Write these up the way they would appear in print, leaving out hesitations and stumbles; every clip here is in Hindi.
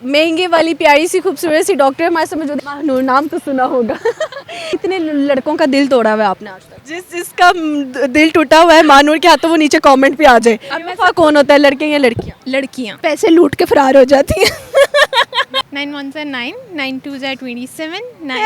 महंगे वाली प्यारी सी खूबसूरत सी डॉक्टर हमारे समझ महानूर, नाम तो सुना होगा। कितने लड़कों का दिल तोड़ा हुआ है आपने आज तक? जिसका दिल टूटा हुआ है महानूर के हाथों, वो नीचे कमेंट पे आ जाए। अब कौन होता है, लड़के या लड़कियाँ? लड़कियाँ। पैसे लूट के फरार हो जाती हैं। 9 1s are 9, 9 2s are 27, 9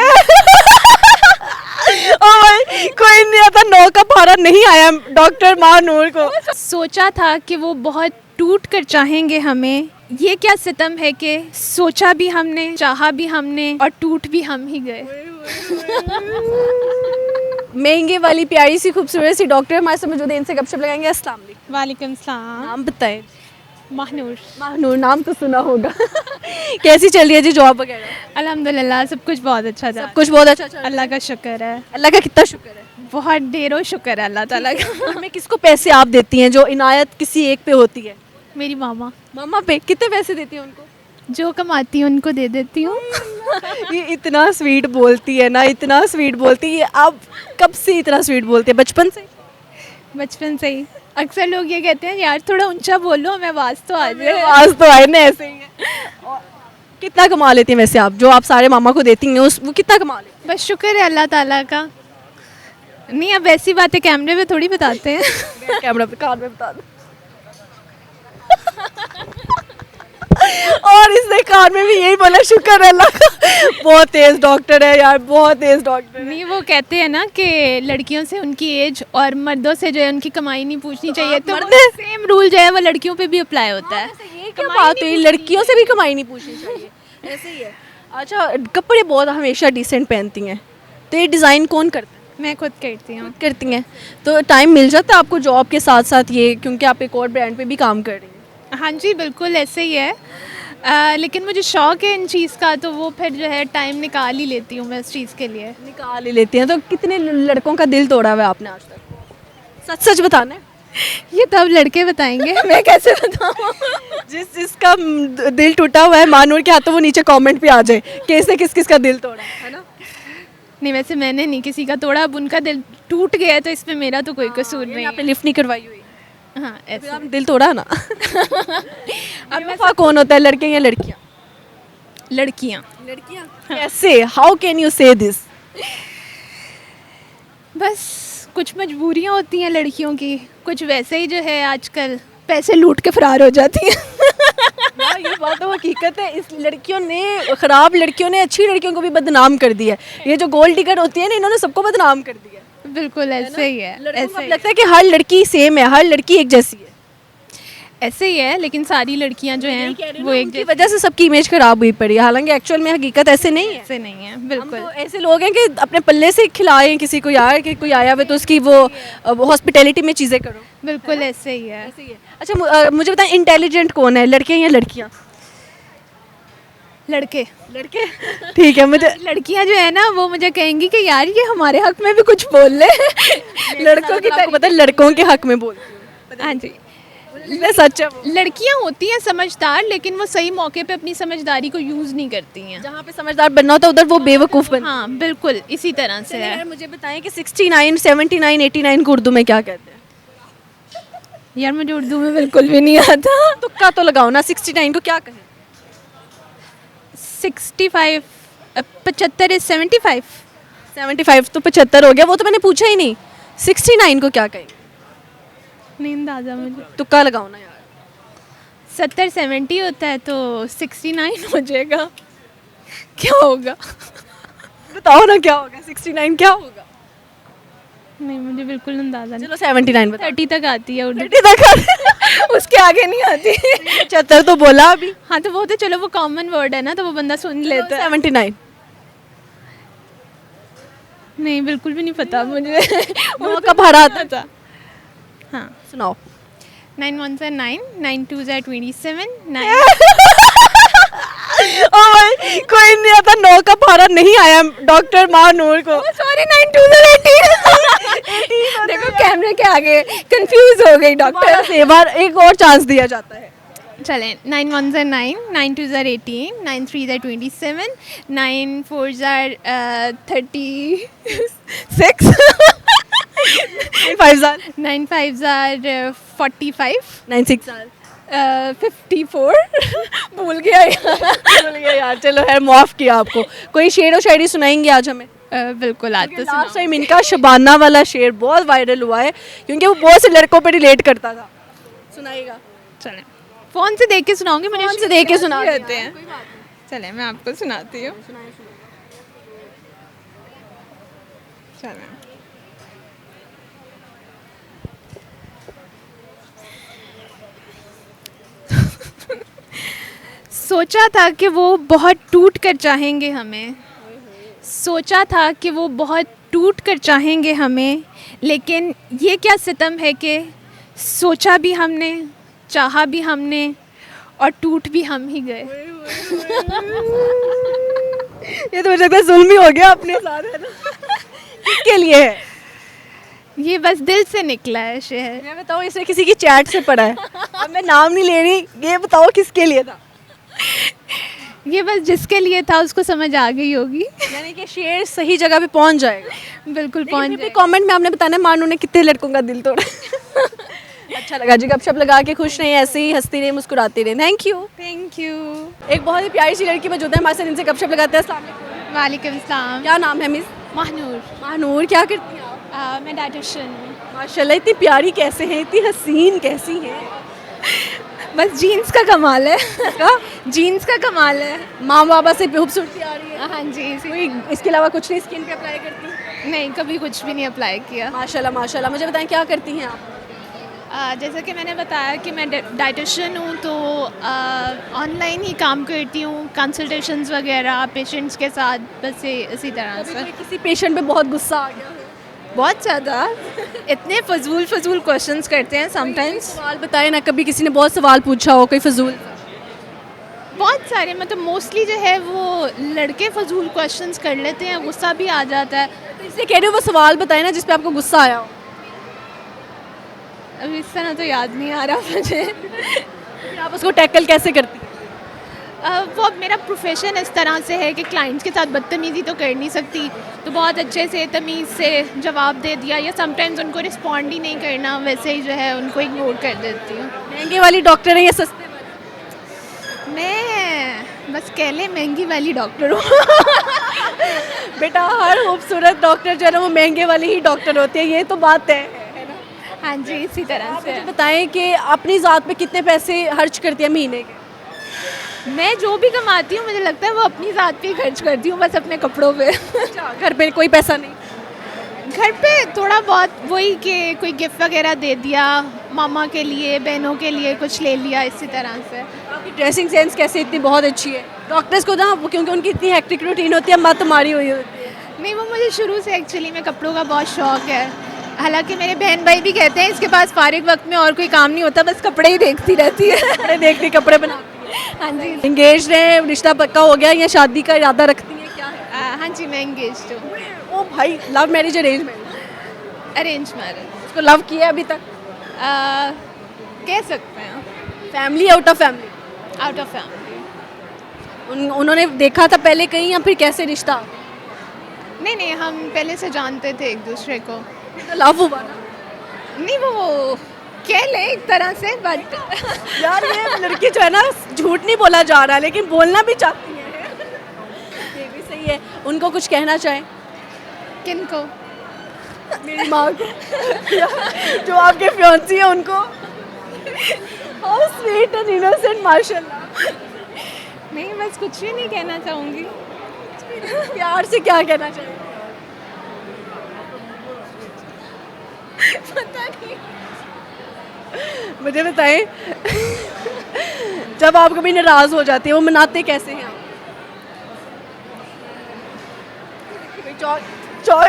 कोई नहीं आता, 9 का भाड़ा नहीं आया डॉक्टर महानूर को। सोचा था कि वो बहुत टूट कर चाहेंगे हमें। ये क्या सितम है कि सोचा भी हमने, चाहा भी हमने और टूट भी हम ही गए। महंगे वाली प्यारी सी खूबसूरत सी डॉक्टर हमारे साथ मौजूद है, इनसे गपशप लगाएंगे। अस्सलाम वालेकुम। वालेकुम सलाम। नाम बताएं। महानूर। महानूर, नाम तो सुना होगा। कैसी चल रही है जी जॉब वगैरह? अल्हम्दुलिल्लाह सब कुछ बहुत अच्छा था। सब कुछ बहुत अच्छा चल रहा है। अल्लाह का शुक्र है, अल्लाह का कितना शुक्र है। बहुत ढेरों शुक्र है अल्लाह ताला का। हमें किसको पैसे आप देती हैं, जो इनायत किसी एक पे होती है? मेरी मामा मामा पे कितने पैसे देती हैं उनको? जो कमाती हूँ उनको दे देती हूँ। ये इतना स्वीट बोलती है ना, इतना स्वीट बोलती है। आप कब से इतना स्वीट बोलती है? बचपन से? बचपन से ही। अक्सर लोग ये कहते हैं यार थोड़ा ऊंचा बोलो, हमें आवाज़ तो आ जाए। आज तो आए ना, ऐसे ही है। और कितना कमा लेती हैं वैसे आप, जो आप सारे मामा को देती हैं उस वो कितना कमा लेती बस शुक्र है अल्लाह ताला का। नहीं अब ऐसी बातें कैमरे पे थोड़ी बताते हैं। हैं? कैमरा पे कान में बता दो। और इसने कान में भी यही बोला, शुक्र है अल्लाह का। बहुत तेज डॉक्टर है यार, बहुत तेज डॉक्टर है। नहीं वो कहते हैं ना कि लड़कियों से उनकी एज और मर्दों से जो है उनकी कमाई नहीं पूछनी चाहिए, तो मर्द सेम रूल जो है वो लड़कियों पे भी अप्लाई होता है। ये क्या बात हुई, लड़कियों से भी कमाई नहीं पूछनी चाहिए? ऐसे ही है। अच्छा, कपड़े बहुत हमेशा डिसेंट पहनती हैं, तो ये डिज़ाइन कौन करता है? मैं खुद करती हूँ। करती हैं। तो टाइम मिल जाता है आपको जॉब के साथ साथ ये, क्योंकि आप एक और ब्रांड पे भी काम कर रही हैं? हाँ जी बिल्कुल ऐसे ही है। लेकिन मुझे शौक़ है इन चीज़ का, तो वो फिर जो है टाइम निकाल ही लेती हूँ मैं इस चीज़ के लिए। निकाल ही लेती हैं। तो कितने लड़कों का दिल तोड़ा हुआ है आपने आज तक? सच सच बताना है। ये तो अब लड़के बताएंगे, मैं कैसे बताऊँ। जिसका दिल टूटा हुआ है महानूर के हाथों, वो नीचे कमेंट पे आ जाए कि इसने किस किस का दिल तोड़ा है ना? नहीं वैसे मैंने नहीं किसी का तोड़ा, अब उनका दिल टूट गया है तो इसमें मेरा तो कोई कसूर नहीं आपने है। लिफ्ट नहीं करवाई हुई? हाँ फिर ऐसे। आप दिल तोड़ा ना। अब वफा कौन होता है, लड़के या लड़कियाँ? लड़कियाँ। लड़कियाँ। कैसे? हाउ कैन यू से दिस? बस कुछ मजबूरियाँ होती हैं लड़कियों की, कुछ वैसे ही जो है आजकल पैसे लूट के फरार हो जाती हैं। हाँ, ये बात तो हकीकत है। इस लड़कियों ने, खराब लड़कियों ने अच्छी लड़कियों को भी बदनाम कर दिया है। ये जो गोल्ड डिगर होती है ना, इन्होंने सबको बदनाम कर दिया है। बिल्कुल ऐसे ही है, लड़कों को ऐसे अब ही लगता है कि हर लड़की सेम है, हर लड़की एक जैसी है। ऐसे ही है, लेकिन सारी लड़कियां जो हैं वो एक की वजह से सबकी इमेज खराब हुई पड़ी है, हालांकि एक्चुअल में हकीकत ऐसे नहीं है। जैसे नहीं है। हम बिल्कुल तो ऐसे लोग हैं कि अपने पल्ले से खिलाएं किसी को, यार कि कोई आया हुआ तो उसकी वो हॉस्पिटैलिटी में चीज़ें करो। बिल्कुल ऐसे ही है। ऐसे ही है। अच्छा, मुझे बताएं, इंटेलिजेंट कौन है, लड़के या लड़कियाँ? लड़के। लड़के। ठीक है। मुझे लड़कियां जो है ना वो मुझे कहेंगी कि यार ये हमारे हक में भी कुछ बोल ले। लड़कों की आपको पता है, लड़कों के हक में बोलती हूँ। हाँ जी। मैं सच है वो। लड़कियां होती हैं समझदार, लेकिन वो सही मौके पे अपनी समझदारी को यूज़ नहीं करती हैं। जहाँ पे समझदार बनना होता है उधर वो बेवकूफ़ बन। हाँ बिल्कुल इसी तरह से है। यार मुझे बताएं कि 69, 79, 89 को उर्दू में क्या कहते हैं? यार मुझे उर्दू में बिल्कुल भी नहीं आता। तुक्का तो लगाओ ना, 69 को क्या कहें? 65 75 is 75। 75 तो 75 हो गया, वो तो मैंने पूछा ही नहीं। 69 को क्या कहें? नहीं अंदाजा मुझे। तुक्का लगाओ ना यार। 70 70 होता है तो 69 हो जाएगा। क्या होगा? बताओ ना क्या होगा, 69 क्या होगा? नहीं मुझे बिल्कुल अंदाजा नहीं। चलो 79 बताओ। 30 तक आती है उर्दू। 30 तक उसके आगे नहीं आती। 75 तो बोला अभी। हाँ तो वो तो चलो वो कॉमन वर्ड है ना, तो वो बंदा सुन लेता है। 79। नहीं बिल्कुल भी नहीं पता मुझे। वो कब हरा था? हाँ सुनाओ। 9 1s are 9, 9 2s are 27, 9 कोई नहीं आता, 9 का भाड़ा नहीं आया डॉक्टर महानूर को। Sorry 9 2s are 18। देखो कैमरे के आगे कंफ्यूज हो गई डॉक्टर। से बार एक और चांस दिया जाता है। चलें 9 1s are 9, 9 2s are 18, 9 3s are 27, 9 4s are 36, 5 साल। 9 5s are 45, 9 6 साल। 54 भूल गया भूल गया यार, चलो यार माफ़ किया आपको। कोई शेर और शायरी सुनाएंगे आज हमें? बिल्कुल आज तो लास्ट टाइम इनका शबाना वाला शेर बहुत वायरल हुआ है क्योंकि वो बहुत से लड़कों पे रिलेट करता था। सुनाइएगा। चलें फ़ोन से देख के सुनाऊंगी, मुझे फ़ोन से देख के सुना देते हैं। चलें मैं आपको सुनाती हूँ। चलें सोचा था कि वो बहुत टूट कर चाहेंगे हमें, सोचा था कि वो बहुत टूट कर चाहेंगे हमें, लेकिन ये क्या सितम है कि सोचा भी हमने, चाहा भी हमने और टूट भी हम ही गए। ये तो मुझे लगता है जुल्म ही हो गया अपने साथ, है ना? किसके लिए है? ये बस दिल से निकला है शेर। मैं बताऊँ, इसे किसी की चैट से पढ़ा है। अब मैं नाम नहीं ले रही, ये बताओ किसके लिए था? ये बस जिसके लिए था उसको समझ आ गई होगी। यानी कि शेर सही जगह पे पहुंच जाएगा। बिल्कुल पहुंच लेकिन जाए। कमेंट में आपने बताना है मानू ने कितने लड़कों का दिल तोड़ा। अच्छा लगा जी, गपशप लगा के खुश रहे, ऐसे ही हंसती रहे, मुस्कुराती रहे। Thank you. Thank you. एक बहुत ही प्यारी सी लड़की मौजूद है हमारे साथ, इनसे गपशप लगाते हैं। अस्सलाम वालेकुम। वालेकुम सलाम। क्या नाम है मिस? महानूर। महानूर, क्या करती हैं आप? मैं डाइटिशियन हूँ। माशाल्लाह, इतनी प्यारी कैसे हैं, इतनी हसीन कैसी हैं? बस जीन्स का कमाल है। जीन्स का कमाल है। माँ बाबा से खूबसूरती आ रही है? हाँ जी। कोई इसके अलावा कुछ नहीं स्किन पे अप्लाई करती? नहीं, कभी कुछ भी नहीं अप्लाई किया। माशाल्लाह माशाल्लाह। मुझे बताएं क्या करती हैं आप? जैसा कि मैंने बताया कि मैं डाइटिशियन हूँ, तो ऑनलाइन ही काम करती हूँ, कंसल्टेशंस वगैरह पेशेंट्स के साथ, बस इसी तरह से। कभी किसी पेशेंट पे बहुत गुस्सा आ गया हो? बहुत ज़्यादा। इतने फजूल क्वेश्चंस करते हैं समटाइम्स। सवाल बताए ना, कभी किसी ने बहुत सवाल पूछा हो कोई फजूल? बहुत सारे, मतलब मोस्टली जो है वो लड़के फजूल क्वेश्चंस कर लेते हैं, गुस्सा भी आ जाता है। तो इसलिए कह रही हूँ वो सवाल बताए ना जिस पे आपको गुस्सा आया हो। अब इस तरह तो याद नहीं आ रहा मुझे। फिर आप उसको टैकल कैसे करती हैं? वो अब मेरा प्रोफेशन इस तरह से है कि क्लाइंट्स के साथ बदतमीज़ी तो कर नहीं सकती, तो बहुत अच्छे से तमीज़ से जवाब दे दिया, या समटाइम्स उनको रिस्पॉन्ड ही नहीं करना, वैसे ही जो है उनको इग्नोर कर देती हूँ। महंगे वाली डॉक्टर है या सस्ते वाली? मैं बस कह लें महंगी वाली डॉक्टर हूँ। बेटा, हर खूबसूरत डॉक्टर जो है ना वो महंगे वाली ही डॉक्टर होती है, ये तो बात है ना? हाँ जी, इसी तरह आप से। मुझे बताएं कि अपनी ज़ात पे कितने पैसे खर्च करती है महीने के? मैं जो भी कमाती हूँ मुझे लगता है वो अपनी ज़ात पे ही खर्च करती हूँ, बस अपने कपड़ों पे। अच्छा, घर पे कोई पैसा नहीं? घर पे थोड़ा बहुत वही कि कोई गिफ्ट वगैरह दे दिया, मामा के लिए, बहनों के लिए कुछ ले लिया, इसी तरह से। आपकी ड्रेसिंग सेंस कैसे इतनी बहुत अच्छी है? डॉक्टर्स को ना क्योंकि उनकी इतनी हेक्टिक रूटीन होती है, मत मारी हुई होती है। नहीं, वो मुझे शुरू से एक्चुअली में कपड़ों का बहुत शौक है। हालांकि मेरे बहन भाई भी कहते हैं इसके पास फारिग वक्त में और कोई काम नहीं होता, बस कपड़े ही देखती रहती है। कपड़े देखती, कपड़े बनाती है। हाँ जी। एंगेज रहे, रिश्ता पक्का हो गया या शादी का इरादा रखती है, क्या है? हाँ जी, मैं एंगेज्ड हूँ। ओ भाई, love marriage arrange marriage? Arrange marriage. उसको लव किया अभी तक? कह सकते हैं। Family out of family? Out of family. उन्होंने देखा था पहले कहीं या फिर कैसे रिश्ता? नहीं, हम पहले से जानते थे एक दूसरे को। तो लव हुआ ना? नहीं, वो कह ले एक तरह से, बट यार ये लड़की जो है ना, झूठ नहीं बोला जा रहा लेकिन बोलना भी चाहती है। ये भी सही है। उनको कुछ कहना चाहें? किनको? मेरी माँ को। जो आपके फियांसी है उनको। हाउ स्वीट एंड इनोसेंट, माशाल्लाह। नहीं, बस कुछ भी नहीं कहना चाहूँगी। प्यार से क्या कहना चाहिए? पता नहीं। मुझे बताएं, जब आप कभी नाराज हो जाते हैं वो मनाते कैसे हैं आप?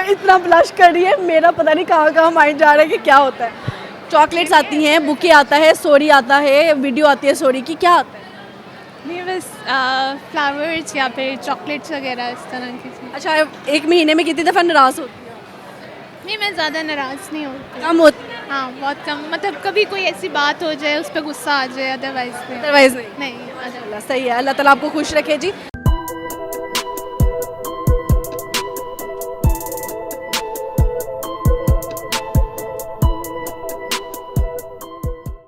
इतना ब्लश कर रही है, मेरा पता नहीं कहाँ कहाँ माइंड जा रहा है कि क्या होता है। चॉकलेट्स आती हैं, बुके आता है, स्टोरी आता है, वीडियो आती है स्टोरी की, क्या आता है? नहीं, बस फ्लावर्स या फिर चॉकलेट्स वगैरह इस तरह की चीज़। अच्छा, एक महीने में कितनी दफ़ा नाराज़ होती है? नहीं, मैं ज़्यादा नाराज़ नहीं होती। कम होती है? हाँ, बहुत कम। मतलब कभी कोई ऐसी बात हो जाए उस पर गुस्सा आ जाए, अदरवाइज अदरवाइज नहीं? नहीं। सही है, अल्लाह ताला आपको खुश रखे जी।